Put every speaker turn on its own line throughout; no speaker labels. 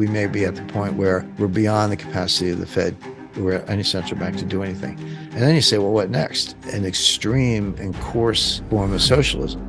We may be at the point where we're beyond the capacity of the Fed or any central bank to do anything. And then you say, well, what next? An extreme and coarse form of socialism.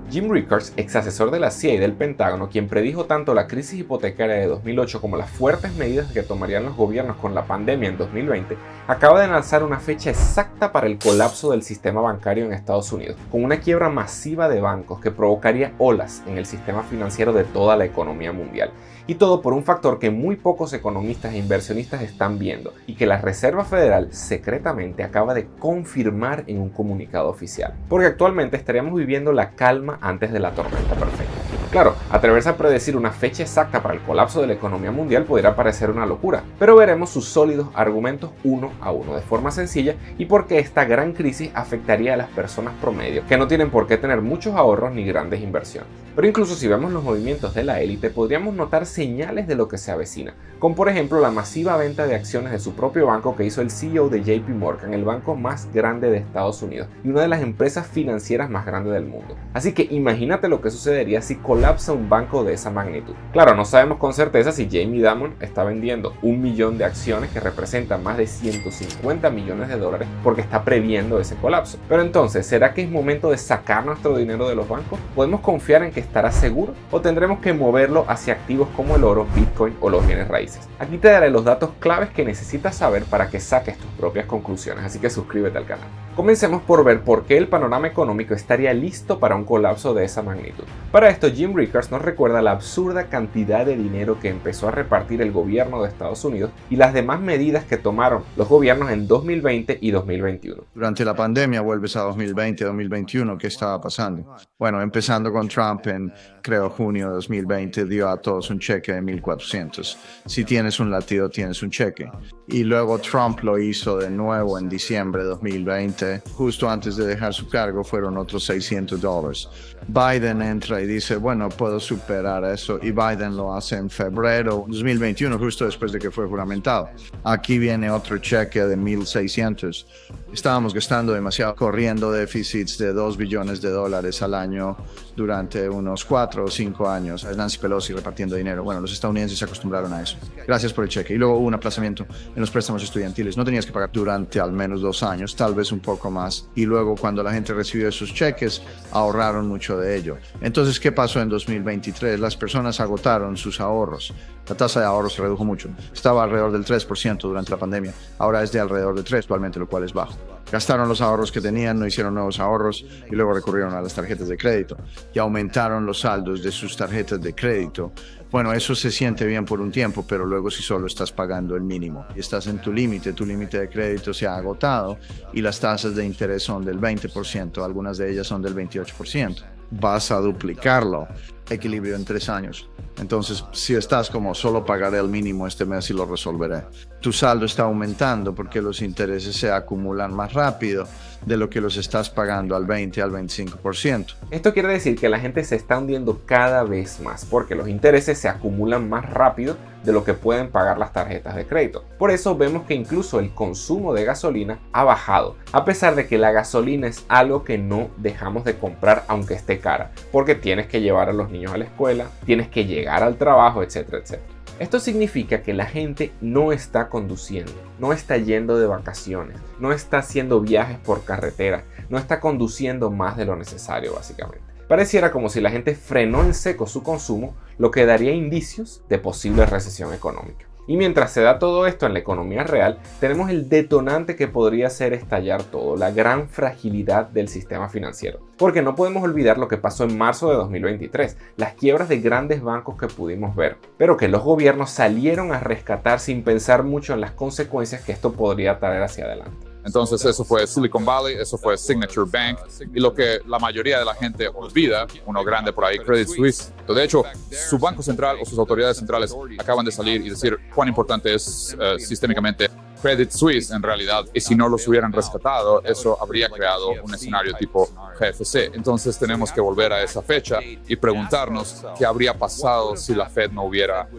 Jim Rickards, ex asesor de la CIA y del Pentágono, quien predijo tanto la crisis hipotecaria de 2008 como las fuertes medidas que tomarían los gobiernos con la pandemia en 2020, acaba de lanzar una fecha exacta para el colapso del sistema bancario en Estados Unidos, con una quiebra masiva de bancos que provocaría olas en el sistema financiero de toda la economía mundial. Y todo por un factor que muy pocos economistas e inversionistas están viendo y que la Reserva Federal secretamente acaba de confirmar en un comunicado oficial. Porque actualmente estaríamos viviendo la calma antes de la tormenta perfecta. Claro, atreverse a predecir una fecha exacta para el colapso de la economía mundial podría parecer una locura, pero veremos sus sólidos argumentos uno a uno de forma sencilla y por qué esta gran crisis afectaría a las personas promedio, que no tienen por qué tener muchos ahorros ni grandes inversiones. Pero incluso si vemos los movimientos de la élite, podríamos notar señales de lo que se avecina, como por ejemplo la masiva venta de acciones de su propio banco que hizo el CEO de JP Morgan, el banco más grande de Estados Unidos y una de las empresas financieras más grandes del mundo. Así que imagínate lo que sucedería si colapsa un banco de esa magnitud. Claro, no sabemos con certeza si Jamie Dimon está vendiendo 1 millón de acciones que representan más de 150 millones de dólares porque está previendo ese colapso. Pero entonces, ¿será que es momento de sacar nuestro dinero de los bancos? ¿Podemos confiar en que estará seguro o tendremos que moverlo hacia activos como el oro, Bitcoin o los bienes raíces? Aquí te daré los datos claves que necesitas saber para que saques tus propias conclusiones, así que suscríbete al canal. Comencemos por ver por qué el panorama económico estaría listo para un colapso de esa magnitud. Para esto, Jim Rickards nos recuerda la absurda cantidad de dinero que empezó a repartir el gobierno de Estados Unidos y las demás medidas que tomaron los gobiernos en 2020 y 2021.
Durante la pandemia, vuelves a 2020, 2021, ¿qué estaba pasando? Bueno, empezando con Trump en, creo, junio de 2020, dio a todos un cheque de 1.400. Si tienes un latido, tienes un cheque. Y luego Trump lo hizo de nuevo en diciembre de 2020. Justo antes de dejar su cargo, fueron otros $600. Biden entra y dice, bueno, puedo superar eso. Y Biden lo hace en febrero 2021, justo después de que fue juramentado. Aquí viene otro cheque de 1.600. Estábamos gastando demasiado, corriendo déficits de $2 billones al año durante unos 4 o 5 años. Nancy Pelosi repartiendo dinero. Bueno, los estadounidenses se acostumbraron a eso. Gracias por el cheque. Y luego hubo un aplazamiento en los préstamos estudiantiles. No tenías que pagar durante al menos 2 años, tal vez un poco más. Y luego cuando la gente recibió esos cheques, ahorraron mucho de ello. Entonces, ¿qué pasó en 2023? Las personas agotaron sus ahorros. La tasa de ahorro se redujo mucho. Estaba alrededor del 3% durante la pandemia. Ahora es de alrededor de 3% actualmente, lo cual es bajo. Gastaron los ahorros que tenían, no hicieron nuevos ahorros y luego recurrieron a las tarjetas de crédito y aumentaron los saldos de sus tarjetas de crédito. Bueno, eso se siente bien por un tiempo, pero luego si solo estás pagando el mínimo y estás en tu límite de crédito se ha agotado y las tasas de interés son del 20%, algunas de ellas son del 28%. Vas a duplicarlo. Equilibrio en 3 años. Entonces, si estás como solo pagaré el mínimo este mes y lo resolveré, tu saldo está aumentando porque los intereses se acumulan más rápido de lo que los estás pagando al 20 al 25%.
Esto quiere decir que la gente se está hundiendo cada vez más porque los intereses se acumulan más rápido de lo que pueden pagar las tarjetas de crédito. Por eso vemos que incluso el consumo de gasolina ha bajado, a pesar de que la gasolina es algo que no dejamos de comprar aunque esté cara, porque tienes que llevar a los niños a la escuela, tienes que llegar al trabajo, etcétera, etcétera. Esto significa que la gente no está conduciendo, no está yendo de vacaciones, no está haciendo viajes por carretera, no está conduciendo más de lo necesario básicamente. Pareciera como si la gente frenó en seco su consumo, lo que daría indicios de posible recesión económica. Y mientras se da todo esto en la economía real, tenemos el detonante que podría hacer estallar todo, la gran fragilidad del sistema financiero. Porque no podemos olvidar lo que pasó en marzo de 2023, las quiebras de grandes bancos que pudimos ver, pero que los gobiernos salieron a rescatar sin pensar mucho en las consecuencias que esto podría traer hacia adelante.
Entonces eso fue Silicon Valley, eso fue Signature Bank y lo que la mayoría de la gente olvida, uno grande por ahí, Credit Suisse. De hecho, su banco central o sus autoridades centrales acaban de salir y decir cuán importante es sistémicamente Credit Suisse en realidad, y si no los hubieran rescatado, eso habría creado un escenario tipo GFC. Entonces tenemos que volver a esa fecha y preguntarnos qué habría pasado si la Fed no hubiera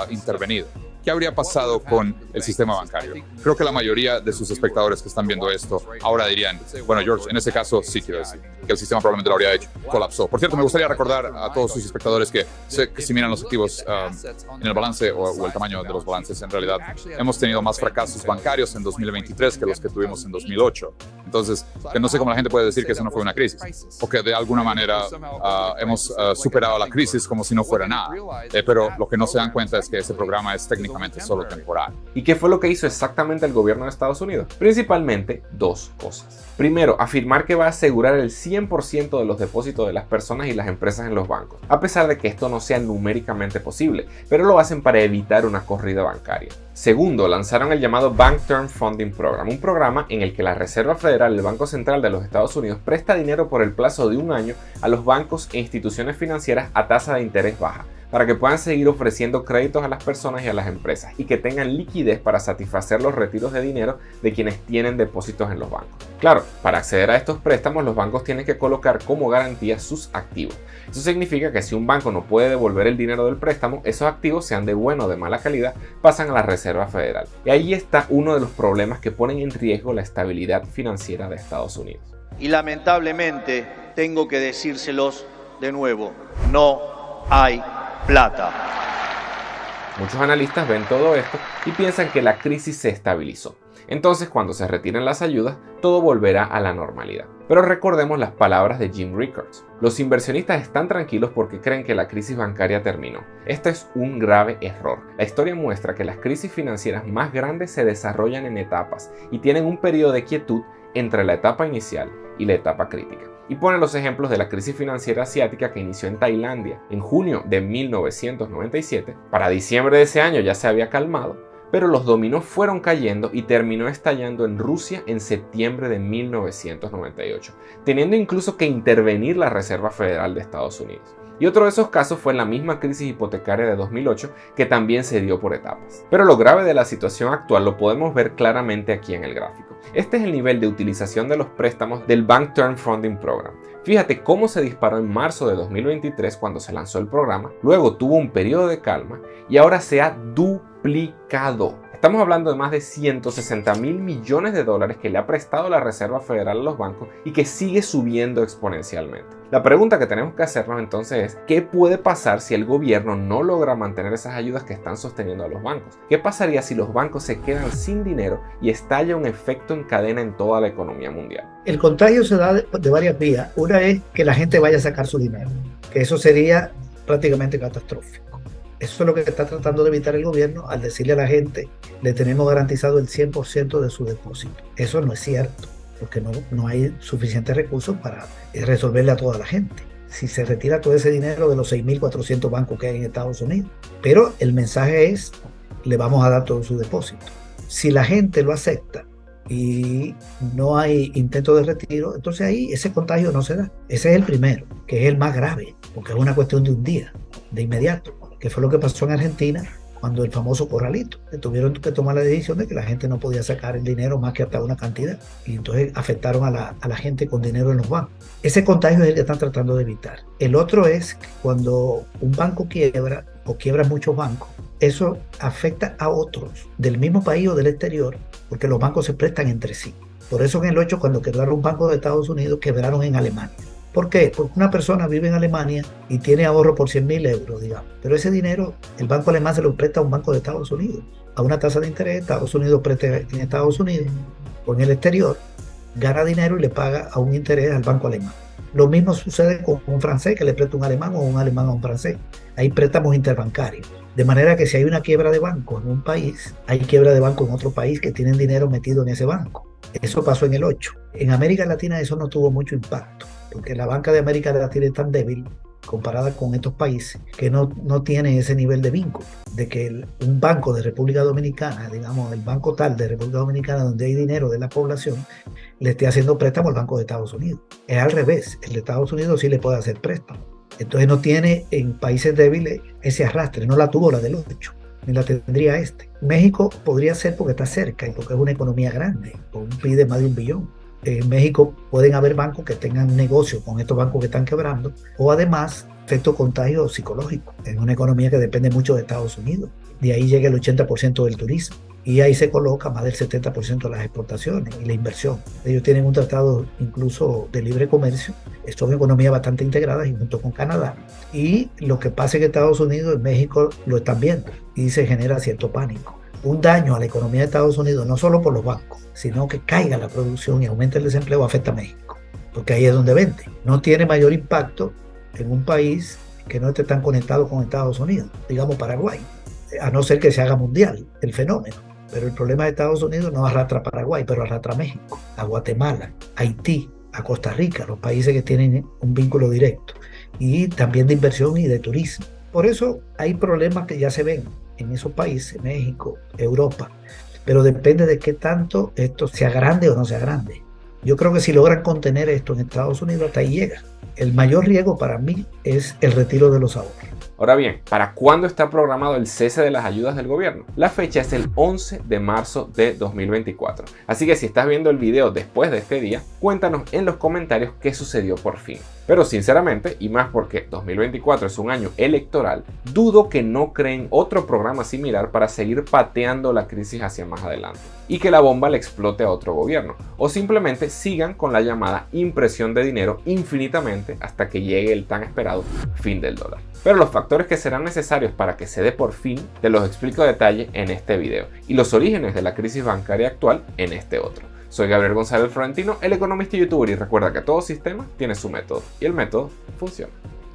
intervenido. ¿qué habría pasado con el sistema bancario? Creo que la mayoría de sus espectadores que están viendo esto ahora dirían, bueno, George, en ese caso sí quiero decir que el sistema probablemente lo habría hecho, colapsó. Por cierto, me gustaría recordar a todos sus espectadores que si miran los activos en el balance o el tamaño de los balances, en realidad hemos tenido más fracasos bancarios en 2023 que los que tuvimos en 2008. Entonces, que no sé cómo la gente puede decir que eso no fue una crisis, o que de alguna manera hemos superado la crisis como si no fuera nada. Pero lo que no se dan cuenta es que ese programa es técnicamente solo temporal.
¿Y qué fue lo que hizo exactamente el gobierno de Estados Unidos? Principalmente dos cosas. Primero, afirmar que va a asegurar el 100% de los depósitos de las personas y las empresas en los bancos, a pesar de que esto no sea numéricamente posible, pero lo hacen para evitar una corrida bancaria. Segundo, lanzaron el llamado Bank Term Funding Program, un programa en el que la Reserva Federal, el Banco Central de los Estados Unidos, presta dinero por el plazo de un año a los bancos e instituciones financieras a tasa de interés baja, para que puedan seguir ofreciendo créditos a las personas y a las empresas y que tengan liquidez para satisfacer los retiros de dinero de quienes tienen depósitos en los bancos. Claro, para acceder a estos préstamos los bancos tienen que colocar como garantía sus activos. Eso significa que si un banco no puede devolver el dinero del préstamo, esos activos, sean de buena o de mala calidad, pasan a la Reserva Federal. Y ahí está uno de los problemas que ponen en riesgo la estabilidad financiera de Estados Unidos.
Y lamentablemente tengo que decírselos de nuevo, no hay plata.
Muchos analistas ven todo esto y piensan que la crisis se estabilizó. Entonces, cuando se retiren las ayudas, todo volverá a la normalidad. Pero recordemos las palabras de Jim Rickards. Los inversionistas están tranquilos porque creen que la crisis bancaria terminó. Esto es un grave error. La historia muestra que las crisis financieras más grandes se desarrollan en etapas y tienen un periodo de quietud entre la etapa inicial y la etapa crítica. Y pone los ejemplos de la crisis financiera asiática que inició en Tailandia en junio de 1997. Para diciembre de ese año ya se había calmado, pero los dominos fueron cayendo y terminó estallando en Rusia en septiembre de 1998, teniendo incluso que intervenir la Reserva Federal de Estados Unidos. Y otro de esos casos fue la misma crisis hipotecaria de 2008, que también se dio por etapas. Pero lo grave de la situación actual lo podemos ver claramente aquí en el gráfico. Este es el nivel de utilización de los préstamos del Bank Term Funding Program. Fíjate cómo se disparó en marzo de 2023 cuando se lanzó el programa, luego tuvo un periodo de calma y ahora se ha duplicado. Estamos hablando de más de 160.000 millones de dólares que le ha prestado la Reserva Federal a los bancos y que sigue subiendo exponencialmente. La pregunta que tenemos que hacernos entonces es, ¿qué puede pasar si el gobierno no logra mantener esas ayudas que están sosteniendo a los bancos? ¿Qué pasaría si los bancos se quedan sin dinero y estalla un efecto en cadena en toda la economía mundial?
El contagio se da de varias vías. Una es que la gente vaya a sacar su dinero, que eso sería prácticamente catastrófico. Eso es lo que está tratando de evitar el gobierno al decirle a la gente, le tenemos garantizado el 100% de su depósito. Eso no es cierto, porque no hay suficientes recursos para resolverle a toda la gente. Si se retira todo ese dinero de los 6.400 bancos que hay en Estados Unidos. Pero el mensaje es, le vamos a dar todo su depósito. Si la gente lo acepta y no hay intento de retiro, entonces ahí ese contagio no se da. Ese es el primero, que es el más grave, porque es una cuestión de un día, de inmediato, que fue lo que pasó en Argentina cuando el famoso corralito, que tuvieron que tomar la decisión de que la gente no podía sacar el dinero más que hasta una cantidad, y entonces afectaron a la gente con dinero en los bancos. Ese contagio es el que están tratando de evitar. El otro es que cuando un banco quiebra o quiebra muchos bancos, eso afecta a otros del mismo país o del exterior, porque los bancos se prestan entre sí. Por eso en el 8, cuando quebraron un banco de Estados Unidos, quebraron en Alemania. ¿Por qué? Porque una persona vive en Alemania y tiene ahorro por 100.000 euros, digamos. Pero ese dinero, el banco alemán se lo presta a un banco de Estados Unidos, a una tasa de interés. Estados Unidos presta en Estados Unidos o en el exterior, gana dinero y le paga a un interés al banco alemán. Lo mismo sucede con un francés que le presta a un alemán o un alemán a un francés. Hay préstamos interbancarios. De manera que si hay una quiebra de banco en un país, hay quiebra de banco en otro país que tienen dinero metido en ese banco. Eso pasó en el 8. En América Latina eso no tuvo mucho impacto, porque la banca de América Latina es tan débil comparada con estos países que no tiene ese nivel de vínculo, de que un banco de República Dominicana, digamos el banco tal de República Dominicana donde hay dinero de la población, le esté haciendo préstamo al Banco de Estados Unidos. Es al revés, el de Estados Unidos sí le puede hacer préstamo. Entonces no tiene en países débiles ese arrastre, no la tuvo la del 8, ni la tendría este. México podría ser porque está cerca y porque es una economía grande, con un PIB de más de 1 billón. En México pueden haber bancos que tengan negocio con estos bancos que están quebrando, o además efecto contagio psicológico en una economía que depende mucho de Estados Unidos. de ahí llega el 80% del turismo. Y ahí se coloca más del 70% de las exportaciones y la inversión. Ellos tienen un tratado incluso de libre comercio. Son economías bastante integradas y junto con Canadá. Y lo que pasa en Estados Unidos, en México lo están viendo y se genera cierto pánico. Un daño a la economía de Estados Unidos, no solo por los bancos, sino que caiga la producción y aumente el desempleo, afecta a México. Porque ahí es donde vende. No tiene mayor impacto en un país que no esté tan conectado con Estados Unidos, digamos Paraguay, a no ser que se haga mundial el fenómeno. Pero el problema de Estados Unidos no arrastra a Paraguay, pero arrastra a México, a Guatemala, a Haití, a Costa Rica, los países que tienen un vínculo directo, y también de inversión y de turismo. Por eso hay problemas que ya se ven en esos países, México, Europa, pero depende de qué tanto esto sea grande o no sea grande. Yo creo que si logran contener esto en Estados Unidos, hasta ahí llega. El mayor riesgo para mí es el retiro de los ahorros.
Ahora bien, ¿para cuándo está programado el cese de las ayudas del gobierno? La fecha es el 11 de marzo de 2024. Así que si estás viendo el video después de este día, cuéntanos en los comentarios qué sucedió por fin. Pero sinceramente, y más porque 2024 es un año electoral, dudo que no creen otro programa similar para seguir pateando la crisis hacia más adelante y que la bomba le explote a otro gobierno, o simplemente sigan con la llamada impresión de dinero infinitamente hasta que llegue el tan esperado fin del dólar. Pero los factores que serán necesarios para que se dé por fin te los explico a detalle en este video y los orígenes de la crisis bancaria actual en este otro. Soy Gabriel González Florentino, el economista y youtuber, y recuerda que todo sistema tiene su método y el método funciona.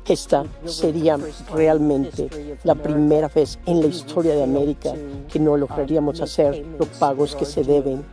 Esta sería realmente la primera vez en la historia de América que no lograríamos hacer los pagos que se deben